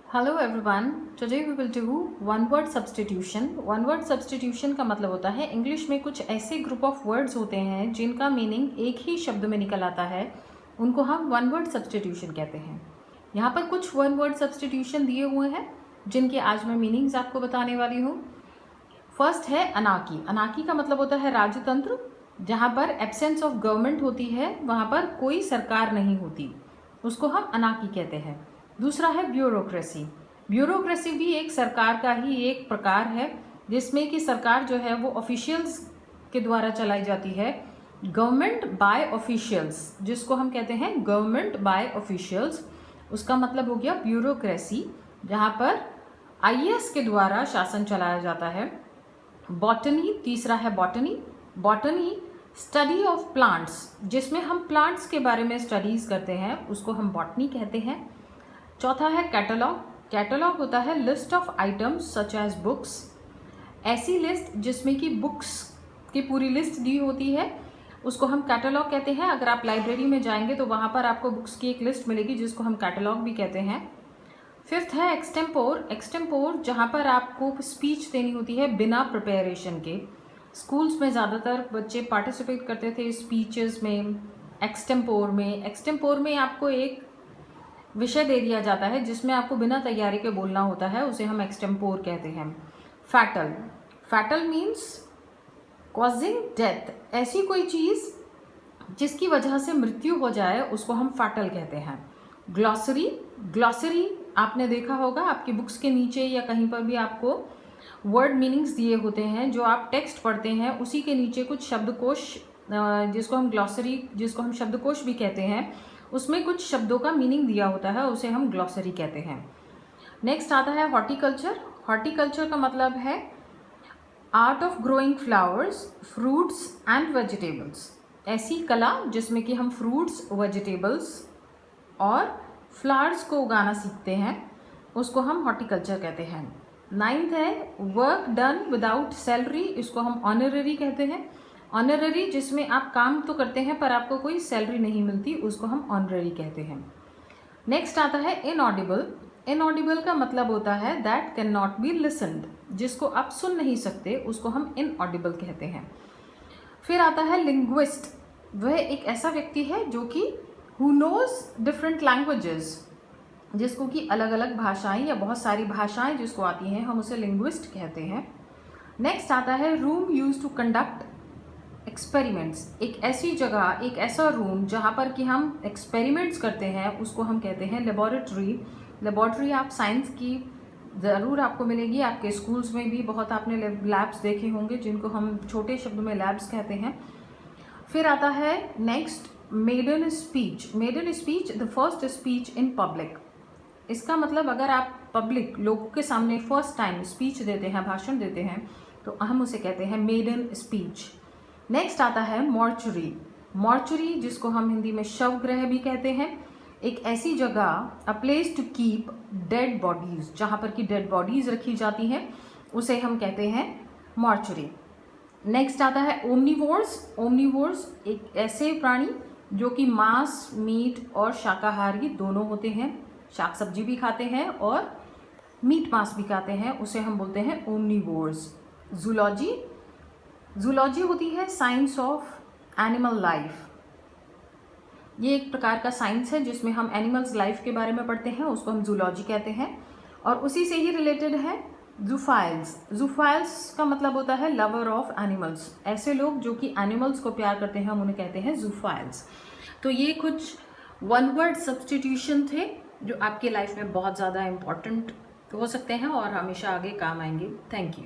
Hello everyone, today we will do one word substitution. One word substitution का मतलब होता है इंग्लिश में कुछ ऐसे ग्रुप ऑफ वर्ड्स होते हैं जिनका मीनिंग एक ही शब्द में निकल आता है, उनको हम वन वर्ड सब्स्टिट्यूशन कहते हैं। यहाँ पर कुछ वन वर्ड सब्स्टिट्यूशन दिए हुए हैं जिनके आज मैं मीनिंग्स आपको बताने वाली हूँ। फर्स्ट है अनाकी। अनाकी का मतलब होता है राजतंत्र। जहाँ पर एब्सेंस ऑफ गवर्नमेंट होती है, वहाँ पर कोई सरकार नहीं होती, उसको हम अनाकी कहते हैं। दूसरा है ब्यूरोक्रेसी। ब्यूरोक्रेसी भी एक सरकार का ही एक प्रकार है जिसमें कि सरकार जो है वो ऑफिशियल्स के द्वारा चलाई जाती है। गवर्नमेंट बाय ऑफिशियल्स, जिसको हम कहते हैं गवर्नमेंट बाय ऑफिशियल्स, उसका मतलब हो गया ब्यूरोक्रेसी, जहाँ पर आईएएस के द्वारा शासन चलाया जाता है। बॉटनी, तीसरा है botany. Botany study of plants, जिसमें हम प्लांट्स के बारे में स्टडीज़ करते हैं, उसको हम बॉटनी कहते हैं। चौथा है कैटलॉग। कैटलॉग होता है list of items such as books, ऐसी लिस्ट जिसमें कि बुक्स की पूरी लिस्ट दी होती है, उसको हम कैटलॉग कहते हैं। अगर आप लाइब्रेरी में जाएंगे तो वहाँ पर आपको बुक्स की एक लिस्ट मिलेगी जिसको हम कैटलॉग भी कहते हैं। फिफ्थ है एक्सटेम्पोर। एक्सटेम्पोर जहाँ पर आपको स्पीच देनी होती है बिना प्रिपरेशन के। स्कूल्स में ज़्यादातर बच्चे पार्टिसिपेट करते थे स्पीचेस में, एक्सटेम्पोर में। एक्सटेम्पोर में आपको एक विषय दे दिया जाता है जिसमें आपको बिना तैयारी के बोलना होता है, उसे हम एक्सटेम्पोर कहते हैं। Fatal. Fatal means causing death, ऐसी कोई चीज़ जिसकी वजह से मृत्यु हो जाए उसको हम फैटल कहते हैं। ग्लॉसरी। ग्लॉसरी आपने देखा होगा आपकी बुक्स के नीचे या कहीं पर भी आपको वर्ड मीनिंग्स दिए होते हैं, जो आप टेक्स्ट पढ़ते हैं उसी के नीचे कुछ शब्दकोश, जिसको हम ग्लॉसरी, जिसको हम शब्दकोश भी कहते हैं, उसमें कुछ शब्दों का मीनिंग दिया होता है, उसे हम ग्लॉसरी कहते हैं। नेक्स्ट आता है हॉर्टिकल्चर। हॉर्टिकल्चर का मतलब है art of growing flowers, fruits and vegetables, ऐसी कला जिसमें कि हम फ्रूट्स, वेजिटेबल्स और फ्लावर्स को उगाना सीखते हैं, उसको हम हॉर्टिकल्चर कहते हैं। नाइन्थ है वर्क डन विदाउट सैलरी, इसको हम ऑनररी कहते हैं। ऑनररी जिसमें आप काम तो करते हैं पर आपको कोई सैलरी नहीं मिलती, उसको हम ऑनररी कहते हैं। नेक्स्ट आता है इनऑडिबल। इनऑडिबल का मतलब होता है that can not be listened, जिसको आप सुन नहीं सकते, उसको हम इनऑडिबल कहते हैं। फिर आता है लिंग्विस्ट। वह एक ऐसा व्यक्ति है जो कि हु नोज डिफरेंट लैंग्वेजेस, जिसको कि अलग अलग भाषाएं या बहुत सारी भाषाएं जिसको आती हैं, हम उसे लिंग्विस्ट कहते हैं। नेक्स्ट आता है room use to conduct experiments. एक ऐसी जगह, एक ऐसा रूम जहाँ पर कि हम एक्सपेरिमेंट्स करते हैं, उसको हम कहते हैं लेबोरेटरी। लेबोरेटरी आप साइंस की ज़रूर आपको मिलेगी, आपके स्कूल्स में भी बहुत आपने लैब्स देखे होंगे जिनको हम छोटे शब्द में लैब्स कहते हैं। फिर आता है next maiden speech. Maiden speech the first speech in public. इसका मतलब अगर आप पब्लिक लोगों के सामने फर्स्ट टाइम स्पीच देते हैं, भाषण देते हैं, तो हम उसे कहते हैं मेडन स्पीच। नेक्स्ट आता है मॉर्चुरी। मॉर्चुरी जिसको हम हिंदी में शवगृह भी कहते हैं, एक ऐसी जगह, a place to keep dead bodies, जहाँ पर कि डेड बॉडीज रखी जाती हैं, उसे हम कहते हैं मॉर्चुरी। नेक्स्ट आता है ओमनीवोर्स। ओमनीवोर्स एक ऐसे प्राणी जो कि मांस, मीट और शाकाहारी दोनों होते हैं, शाक सब्जी भी खाते हैं और मीट मांस भी खाते हैं, उसे हम बोलते हैं ओमनीवोर्स। जूलॉजी। जूलॉजी होती है साइंस ऑफ एनिमल लाइफ। ये एक प्रकार का साइंस है जिसमें हम एनिमल्स लाइफ के बारे में पढ़ते हैं, उसको हम जूलॉजी कहते हैं। और उसी से ही रिलेटेड है जूफाइल्स। जूफाइल्स का मतलब होता है लवर ऑफ एनिमल्स, ऐसे लोग जो कि एनिमल्स को प्यार करते हैं, हम उन्हें कहते हैं जूफाइल्स। तो ये कुछ वन वर्ड सब्स्टिट्यूशन थे जो आपके लाइफ में बहुत ज़्यादा इम्पॉर्टेंट हो सकते हैं और हमेशा आगे काम आएंगे। Thank you.